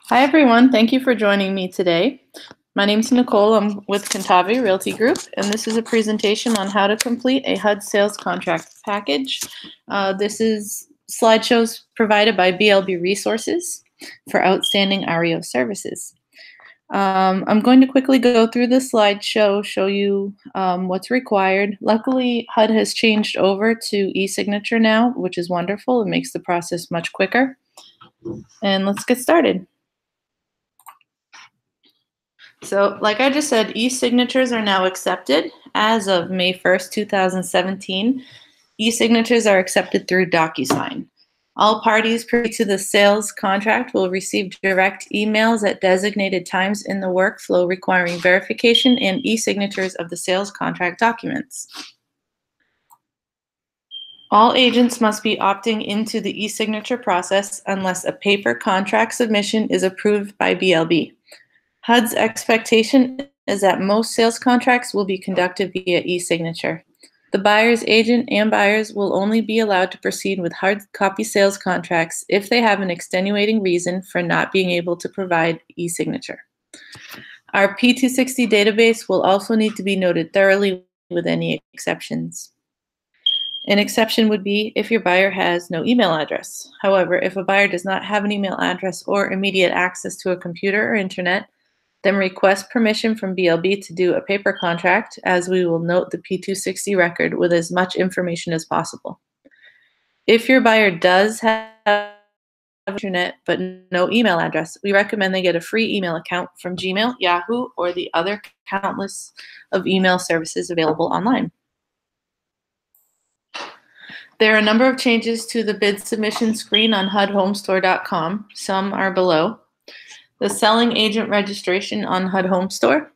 Hi, everyone. Thank you for joining me today. My name is Nicole. I'm with Cantavi Realty Group, and this is a presentation on how to complete a HUD Sales Contract package. This is slideshows provided by BLB Resources for outstanding REO services. I'm going to quickly go through the slideshow, show you what's required. Luckily, HUD has changed over to e-signature now, which is wonderful. It makes the process much quicker. And let's get started. So, like I just said, e-signatures are now accepted. As of May 1st, 2017, e-signatures are accepted through DocuSign. All parties privy to the sales contract will receive direct emails at designated times in the workflow requiring verification and e-signatures of the sales contract documents. All agents must be opting into the e-signature process unless a paper contract submission is approved by BLB. HUD's expectation is that most sales contracts will be conducted via e-signature. The buyer's agent and buyers will only be allowed to proceed with hard copy sales contracts if they have an extenuating reason for not being able to provide e-signature. Our P260 database will also need to be noted thoroughly with any exceptions. An exception would be if your buyer has no email address. However, if a buyer does not have an email address or immediate access to a computer or internet, then request permission from BLB to do a paper contract, as we will note the P260 record with as much information as possible. If your buyer does have internet but no email address, we recommend they get a free email account from Gmail, Yahoo, or the other countless of email services available online. There are a number of changes to the bid submission screen on HUDHomestore.com. Some are below. The selling agent registration on HUD Home Store.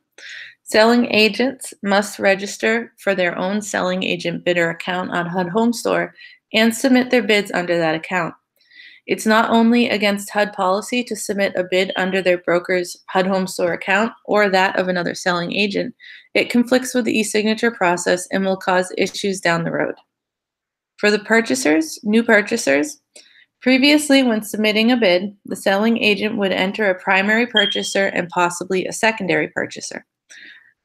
Selling agents must register for their own selling agent bidder account on HUD Home Store and submit their bids under that account. It's not only against HUD policy to submit a bid under their broker's HUD Home Store account or that of another selling agent. It conflicts with the e-signature process and will cause issues down the road. For the purchasers, new purchasers, previously, when submitting a bid, the selling agent would enter a primary purchaser and possibly a secondary purchaser.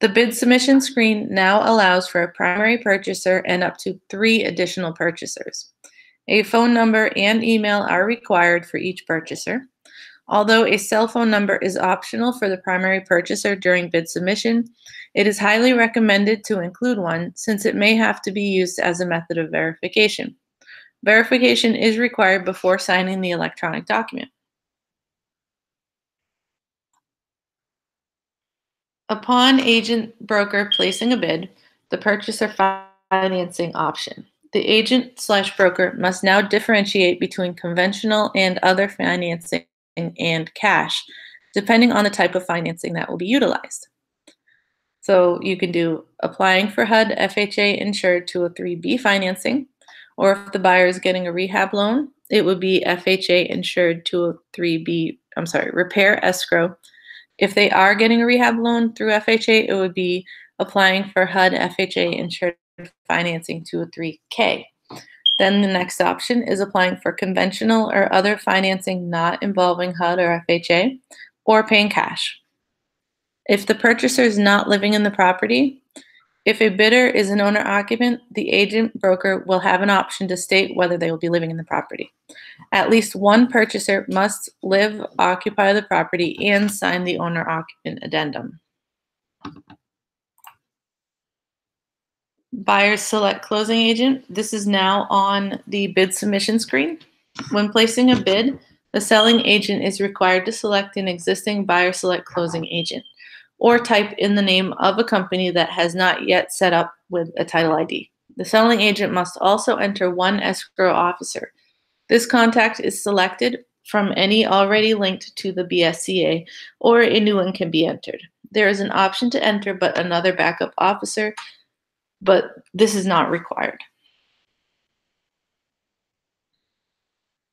The bid submission screen now allows for a primary purchaser and up to 3 additional purchasers. A phone number and email are required for each purchaser. Although a cell phone number is optional for the primary purchaser during bid submission, it is highly recommended to include one since it may have to be used as a method of verification. Verification is required before signing the electronic document. Upon agent broker placing a bid, the purchaser financing option. The agent/broker must now differentiate between conventional and other financing and cash, depending on the type of financing that will be utilized. So you can do applying for HUD FHA insured 203B financing, or if the buyer is getting a rehab loan, it would be FHA insured 203B, repair escrow. If they are getting a rehab loan through FHA, it would be applying for HUD FHA insured financing 203K. Then the next option is applying for conventional or other financing not involving HUD or FHA, or paying cash. If the purchaser is not living in the property, if a bidder is an owner-occupant, the agent broker will have an option to state whether they will be living in the property. At least one purchaser must occupy the property and sign the owner-occupant addendum. Buyers select closing agent. This is now on the bid submission screen. When placing a bid, the selling agent is required to select an existing buyer select closing agent, or type in the name of a company that has not yet set up with a title ID. The selling agent must also enter one escrow officer. This contact is selected from any already linked to the BSCA, or a new one can be entered. There is an option to enter but another backup officer, but this is not required.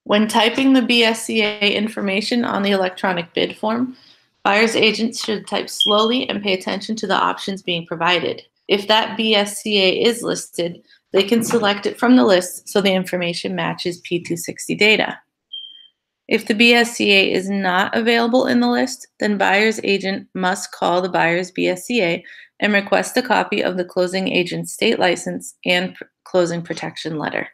When typing the BSCA information on the electronic bid form, buyer's agents should type slowly and pay attention to the options being provided. If that BSCA is listed, they can select it from the list so the information matches P260 data. If the BSCA is not available in the list, then buyer's agent must call the buyer's BSCA and request a copy of the closing agent's state license and closing protection letter.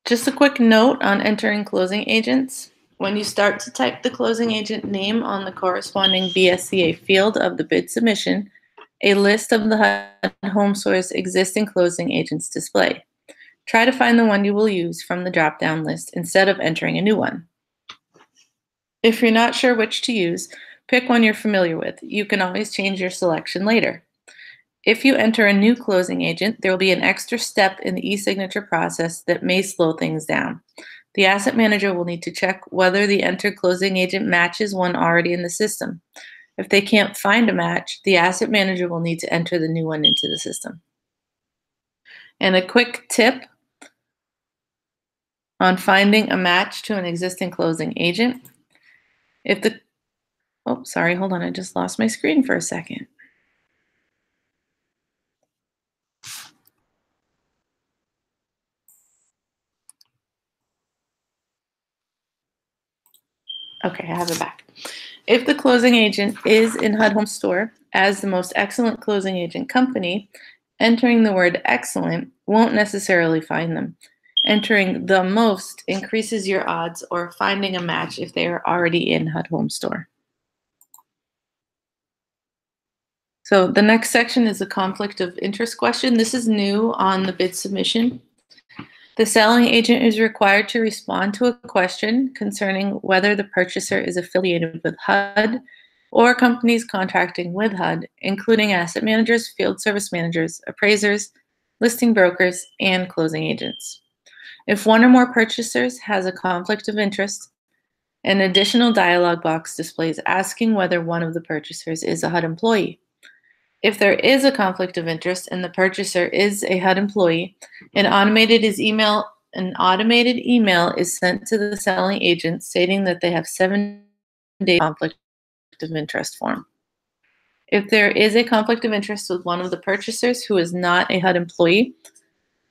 Just a quick note on entering closing agents. When you start to type the closing agent name on the corresponding BSCA field of the bid submission, a list of the HUD HomeStore's existing closing agents display. Try to find the one you will use from the drop-down list instead of entering a new one. If you're not sure which to use, pick one you're familiar with. You can always change your selection later. If you enter a new closing agent, there will be an extra step in the e-signature process that may slow things down. The asset manager will need to check whether the entered closing agent matches one already in the system. If they can't find a match, the asset manager will need to enter the new one into the system. And a quick tip on finding a match to an existing closing agent. Hold on, I just lost my screen for a second. Okay, I have it back. If the closing agent is in HUD Home Store as the most excellent closing agent company, entering the word excellent won't necessarily find them. Entering the most increases your odds of finding a match if they are already in HUD Home Store. So the next section is a conflict of interest question. This is new on the bid submission. The selling agent is required to respond to a question concerning whether the purchaser is affiliated with HUD or companies contracting with HUD, including asset managers, field service managers, appraisers, listing brokers, and closing agents. If one or more purchasers has a conflict of interest, an additional dialog box displays asking whether one of the purchasers is a HUD employee. If there is a conflict of interest and the purchaser is a HUD employee, an automated email is sent to the selling agent stating that they have 7-day conflict of interest form. If there is a conflict of interest with one of the purchasers who is not a HUD employee,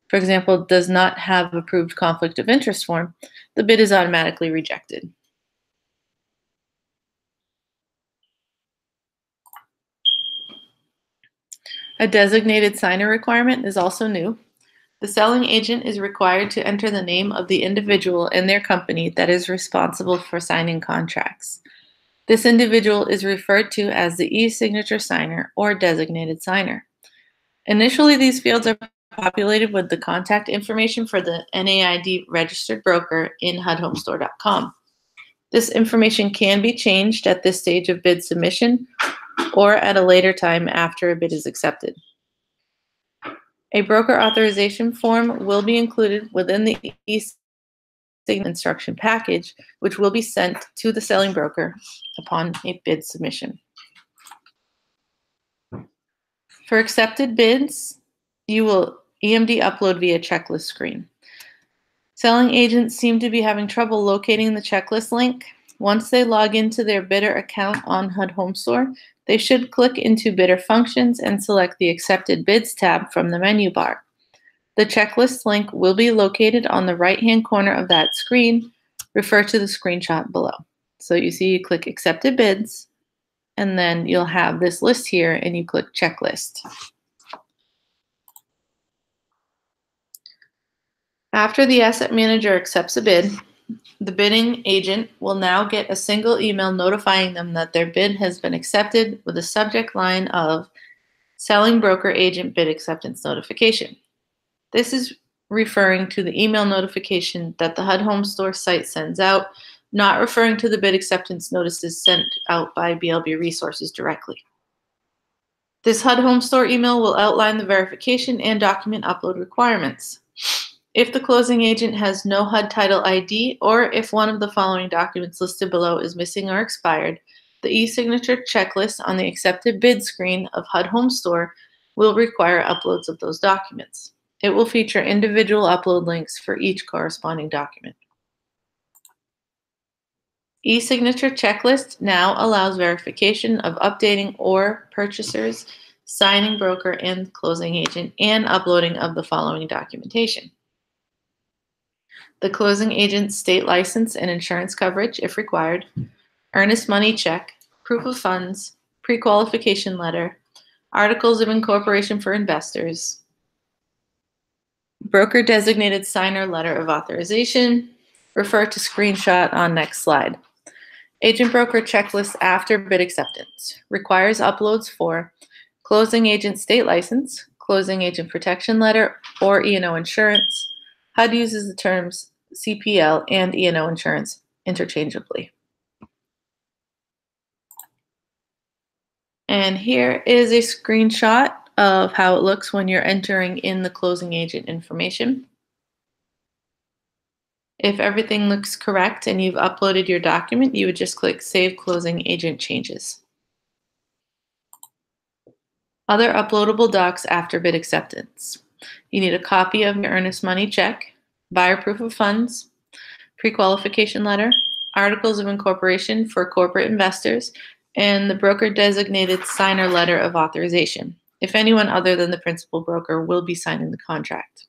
for example, does not have approved conflict of interest form, the bid is automatically rejected. A designated signer requirement is also new. The selling agent is required to enter the name of the individual in their company that is responsible for signing contracts. This individual is referred to as the e-signature signer or designated signer. Initially, these fields are populated with the contact information for the NAID registered broker in HUDHomestore.com. This information can be changed at this stage of bid submission or at a later time after a bid is accepted. A broker authorization form will be included within the e-signature instruction package, which will be sent to the selling broker upon a bid submission. For accepted bids, you will EMD upload via checklist screen. Selling agents seem to be having trouble locating the checklist link. Once they log into their bidder account on HUD Home Store, they should click into Bidder Functions and select the Accepted Bids tab from the menu bar. The checklist link will be located on the right-hand corner of that screen. Refer to the screenshot below. So you see you click Accepted Bids, and then you'll have this list here, and you click Checklist. After the asset manager accepts a bid, the bidding agent will now get a single email notifying them that their bid has been accepted with a subject line of Selling Broker Agent Bid Acceptance Notification. This is referring to the email notification that the HUD Home Store site sends out, not referring to the bid acceptance notices sent out by BLB Resources directly. This HUD Home Store email will outline the verification and document upload requirements. If the closing agent has no HUD title ID, or if one of the following documents listed below is missing or expired, the e-signature checklist on the accepted bid screen of HUD Home Store will require uploads of those documents. It will feature individual upload links for each corresponding document. E-signature checklist now allows verification of updating or purchasers signing broker and closing agent, and uploading of the following documentation: the closing agent's state license and insurance coverage, if required, earnest money check, proof of funds, pre-qualification letter, articles of incorporation for investors, broker designated signer letter of authorization. Refer to screenshot on next slide. Agent broker checklist after bid acceptance. Requires uploads for closing agent state license, closing agent protection letter, or E&O insurance. HUD uses the terms CPL and E&O insurance interchangeably. And here is a screenshot of how it looks when you're entering in the closing agent information. If everything looks correct and you've uploaded your document, you would just click Save Closing Agent Changes. Other uploadable docs after bid acceptance. You need a copy of your earnest money check, buyer proof of funds, pre-qualification letter, articles of incorporation for corporate investors, and the broker designated signer letter of authorization, if anyone other than the principal broker will be signing the contract.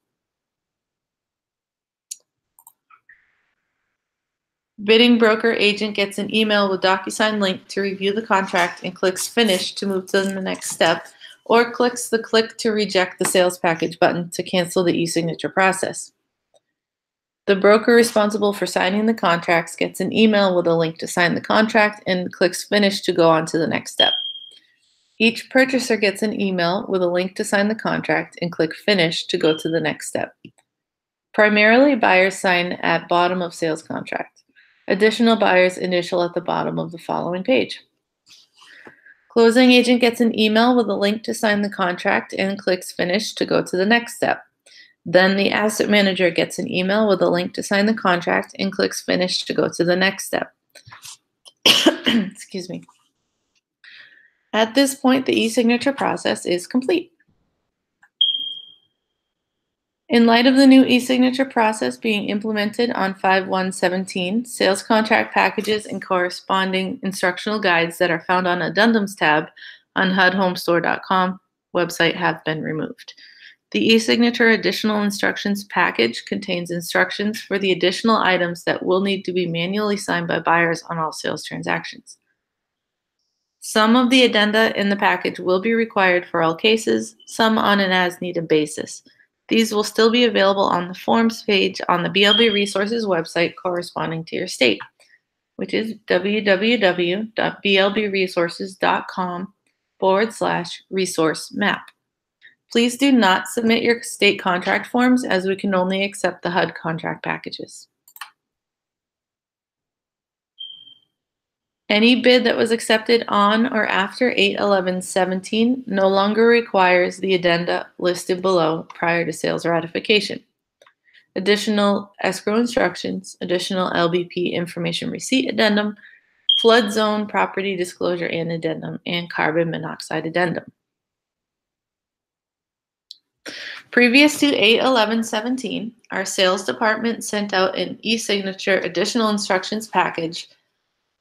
Bidding broker agent gets an email with DocuSign link to review the contract and clicks Finish to move to the next step, or clicks the Click to Reject the Sales Package button to cancel the e-signature process. The broker responsible for signing the contracts gets an email with a link to sign the contract and clicks Finish to go on to the next step. Each purchaser gets an email with a link to sign the contract and click Finish to go to the next step. Primarily, buyers sign at bottom of sales contract. Additional buyers initial at the bottom of the following page. Closing agent gets an email with a link to sign the contract and clicks Finish to go to the next step. Then the asset manager gets an email with a link to sign the contract and clicks Finish to go to the next step. Excuse me. At this point, the e-signature process is complete. In light of the new e-signature process being implemented on 5/1/17, sales contract packages and corresponding instructional guides that are found on Addendums tab on HUDHomestore.com website have been removed. The e-signature additional instructions package contains instructions for the additional items that will need to be manually signed by buyers on all sales transactions. Some of the addenda in the package will be required for all cases, some on an as-needed basis. These will still be available on the Forms page on the BLB Resources website corresponding to your state, which is www.blbresources.com/resource map. Please do not submit your state contract forms as we can only accept the HUD contract packages. Any bid that was accepted on or after 8/11/17 no longer requires the addenda listed below prior to sales ratification. Additional escrow instructions, additional LBP information receipt addendum, flood zone property disclosure and addendum, and carbon monoxide addendum. Previous to 8/11/17, our sales department sent out an e-signature additional instructions package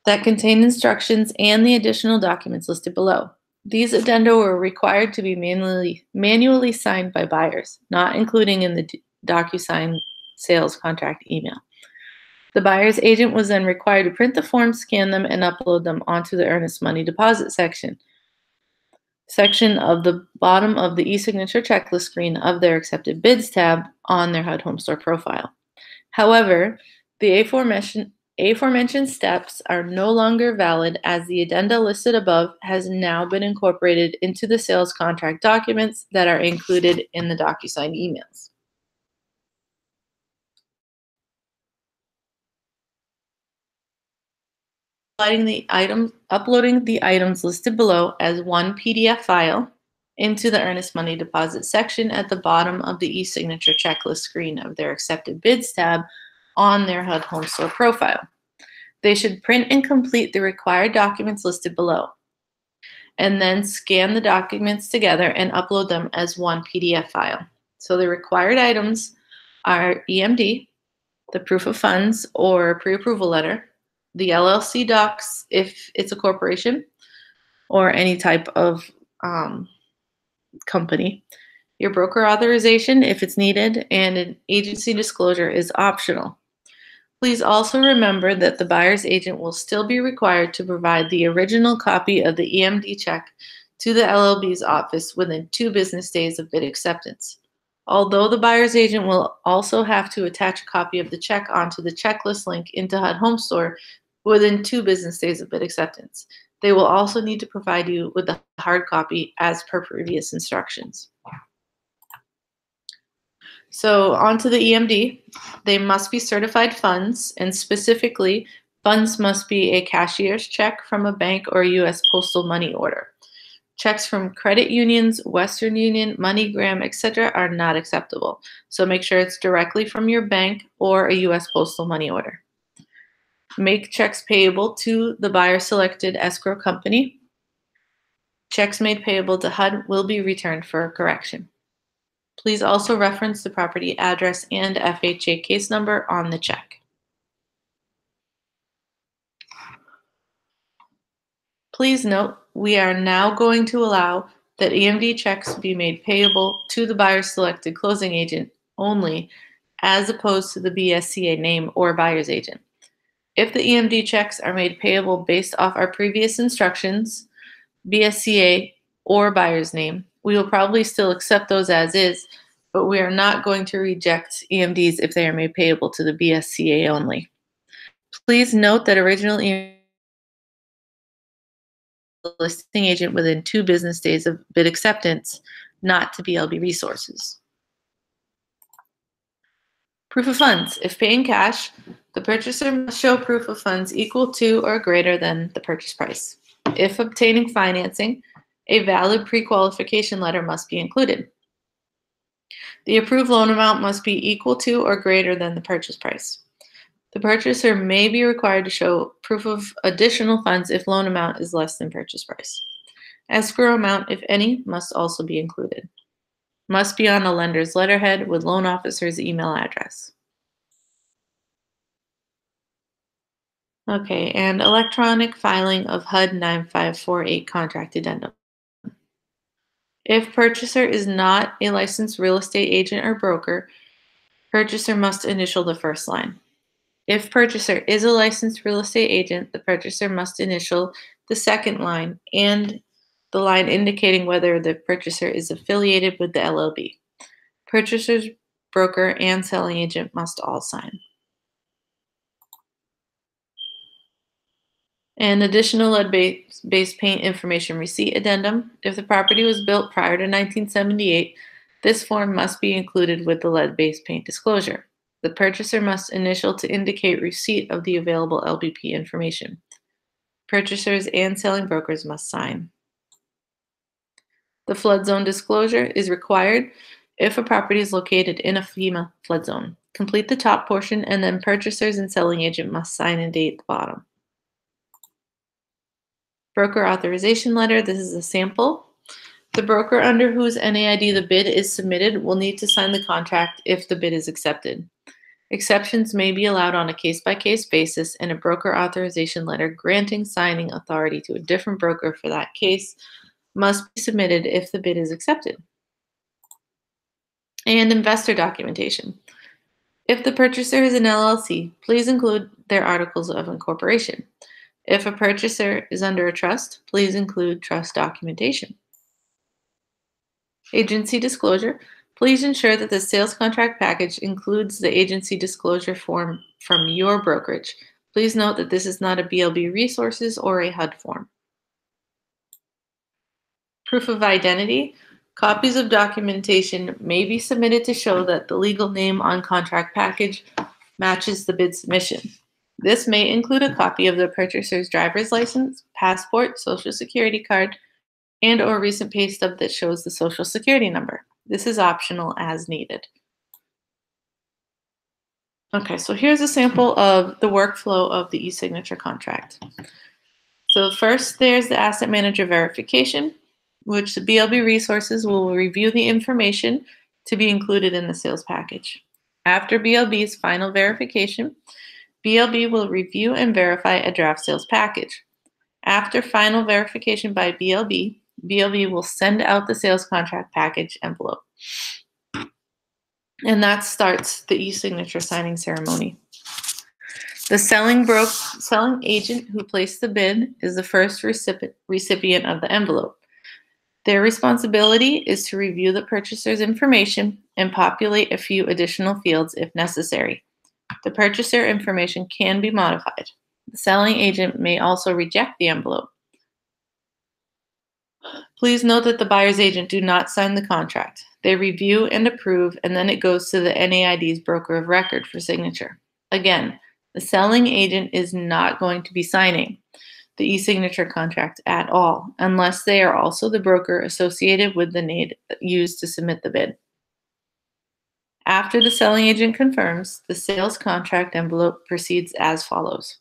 that contained instructions and the additional documents listed below. These addenda were required to be manually signed by buyers, not including in the DocuSign sales contract email. The buyer's agent was then required to print the forms, scan them, and upload them onto the earnest money deposit section of the bottom of the e-signature checklist screen of their accepted bids tab on their HUD Home Store profile. However, the aforementioned steps are no longer valid as the addenda listed above has now been incorporated into the sales contract documents that are included in the DocuSign emails. Uploading the items listed below as one PDF file into the earnest money deposit section at the bottom of the e-signature checklist screen of their accepted bids tab on their HUD Home Store profile. They should print and complete the required documents listed below, and then scan the documents together and upload them as one PDF file. So the required items are EMD, the proof of funds or pre-approval letter, the LLC docs if it's a corporation, or any type of company, your broker authorization if it's needed, and an agency disclosure is optional. Please also remember that the buyer's agent will still be required to provide the original copy of the EMD check to the LLB's office within 2 business days of bid acceptance. Although the buyer's agent will also have to attach a copy of the check onto the checklist link into HUD Home Store within 2 business days of bid acceptance, they will also need to provide you with the hard copy as per previous instructions. So onto the EMD, they must be certified funds, and specifically, funds must be a cashier's check from a bank or a U.S. postal money order. Checks from credit unions, Western Union, MoneyGram, etc. are not acceptable. So make sure it's directly from your bank or a U.S. postal money order. Make checks payable to the buyer selected escrow company. Checks made payable to HUD will be returned for correction. Please also reference the property address and FHA case number on the check. Please note, we are now going to allow that EMD checks be made payable to the buyer's selected closing agent only, as opposed to the BSCA name or buyer's agent. If the EMD checks are made payable based off our previous instructions, BSCA or buyer's name, we will probably still accept those as is, but we are not going to reject EMDs if they are made payable to the BSCA only. Please note that original EMD listing agent within 2 business days of bid acceptance, not to BLB Resources. Proof of funds. If paying cash, the purchaser must show proof of funds equal to or greater than the purchase price. If obtaining financing, a valid pre-qualification letter must be included. The approved loan amount must be equal to or greater than the purchase price. The purchaser may be required to show proof of additional funds if loan amount is less than purchase price. Escrow amount, if any, must also be included. Must be on a lender's letterhead with loan officer's email address. Okay, and electronic filing of HUD 9548 contract addendum. If purchaser is not a licensed real estate agent or broker, purchaser must initial the first line. If purchaser is a licensed real estate agent, the purchaser must initial the second line and the line indicating whether the purchaser is affiliated with the LLB. Purchaser's broker and selling agent must all sign. An additional lead-based paint information receipt addendum. If the property was built prior to 1978, this form must be included with the lead-based paint disclosure. The purchaser must initial to indicate receipt of the available LBP information. Purchasers and selling brokers must sign. The flood zone disclosure is required if a property is located in a FEMA flood zone. Complete the top portion, and then purchasers and selling agent must sign and date the bottom. Broker authorization letter. This is a sample. The broker under whose NAID the bid is submitted will need to sign the contract if the bid is accepted. Exceptions may be allowed on a case-by-case basis, and a broker authorization letter granting signing authority to a different broker for that case must be submitted if the bid is accepted. And investor documentation. If the purchaser is an LLC, please include their articles of incorporation. If a purchaser is under a trust, please include trust documentation. Agency disclosure. Please ensure that the sales contract package includes the agency disclosure form from your brokerage. Please note that this is not a BLB Resources or a HUD form. Proof of identity. Copies of documentation may be submitted to show that the legal name on contract package matches the bid submission. This may include a copy of the purchaser's driver's license, passport, social security card, and or recent pay stub that shows the social security number. This is optional as needed. Okay, so here's a sample of the workflow of the e-signature contract. So first, there's the asset manager verification, which the BLB Resources will review the information to be included in the sales package. After BLB's final verification, BLB will review and verify a draft sales package. After final verification by BLB, BLB will send out the sales contract package envelope. And that starts the e-signature signing ceremony. The selling agent who placed the bid is the first recipient of the envelope. Their responsibility is to review the purchaser's information and populate a few additional fields if necessary. The purchaser information can be modified. The selling agent may also reject the envelope. Please note that the buyer's agent do not sign the contract. They review and approve, and then it goes to the NAID's broker of record for signature. Again, the selling agent is not going to be signing the e-signature contract at all, unless they are also the broker associated with the NAID used to submit the bid. After the selling agent confirms, the sales contract envelope proceeds as follows.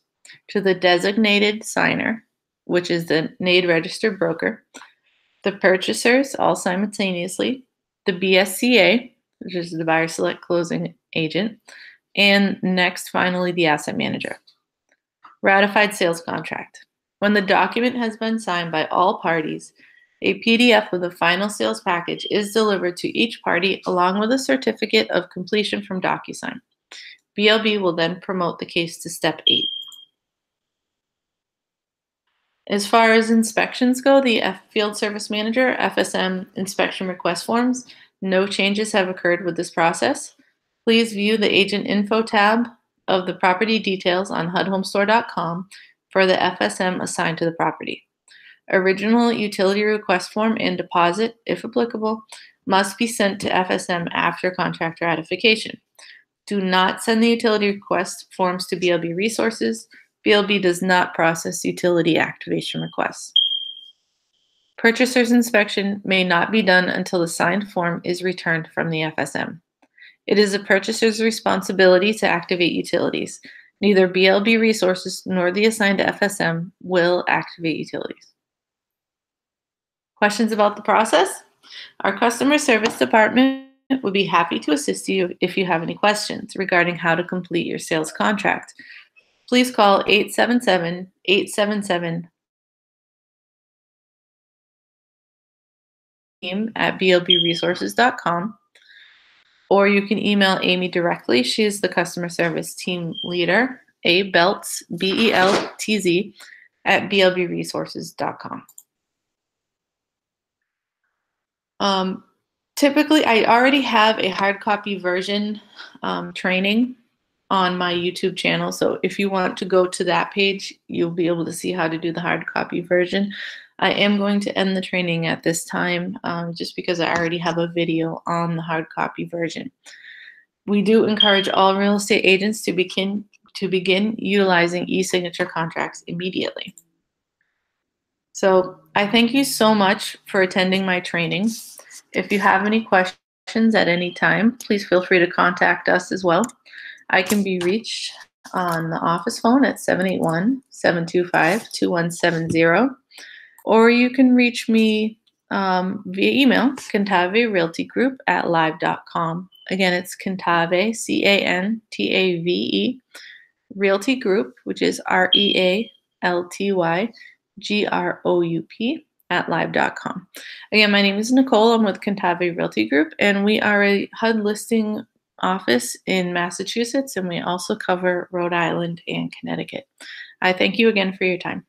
To the designated signer, which is the NAID registered broker, the purchasers, all simultaneously, the BSCA, which is the buyer select closing agent, and next, finally, the asset manager. Ratified sales contract. When the document has been signed by all parties, a PDF of the final sales package is delivered to each party along with a certificate of completion from DocuSign. BLB will then promote the case to step 8. As far as inspections go, the Field Service Manager, FSM inspection request forms, no changes have occurred with this process. Please view the Agent Info tab of the property details on HUDHomestore.com for the FSM assigned to the property. Original utility request form and deposit, if applicable, must be sent to FSM after contract ratification. Do not send the utility request forms to BLB Resources. BLB does not process utility activation requests. Purchaser's inspection may not be done until the signed form is returned from the FSM. It is the purchaser's responsibility to activate utilities. Neither BLB Resources nor the assigned FSM will activate utilities. Questions about the process? Our customer service department would be happy to assist you if you have any questions regarding how to complete your sales contract. Please call 877-877 at blbresources.com, or you can email Amy directly. She is the customer service team leader, Beltz, BELTZ, at blbresources.com. Typically, I already have a hard copy version training on my YouTube channel. So if you want to go to that page, you'll be able to see how to do the hard copy version. I am going to end the training at this time just because I already have a video on the hard copy version. We do encourage all real estate agents to begin utilizing e-signature contracts immediately. So I thank you so much for attending my training. If you have any questions at any time, please feel free to contact us as well. I can be reached on the office phone at 781-725-2170, or you can reach me via email, cantaverealtygroup@live.com. Again, it's Cantave, C-A-N-T-A-V-E, Realty Group, which is REALTYGROUP @live.com. Again, my name is Nicole. I'm with Cantave Realty Group, and we are a HUD listing office in Massachusetts, and we also cover Rhode Island and Connecticut. I thank you again for your time.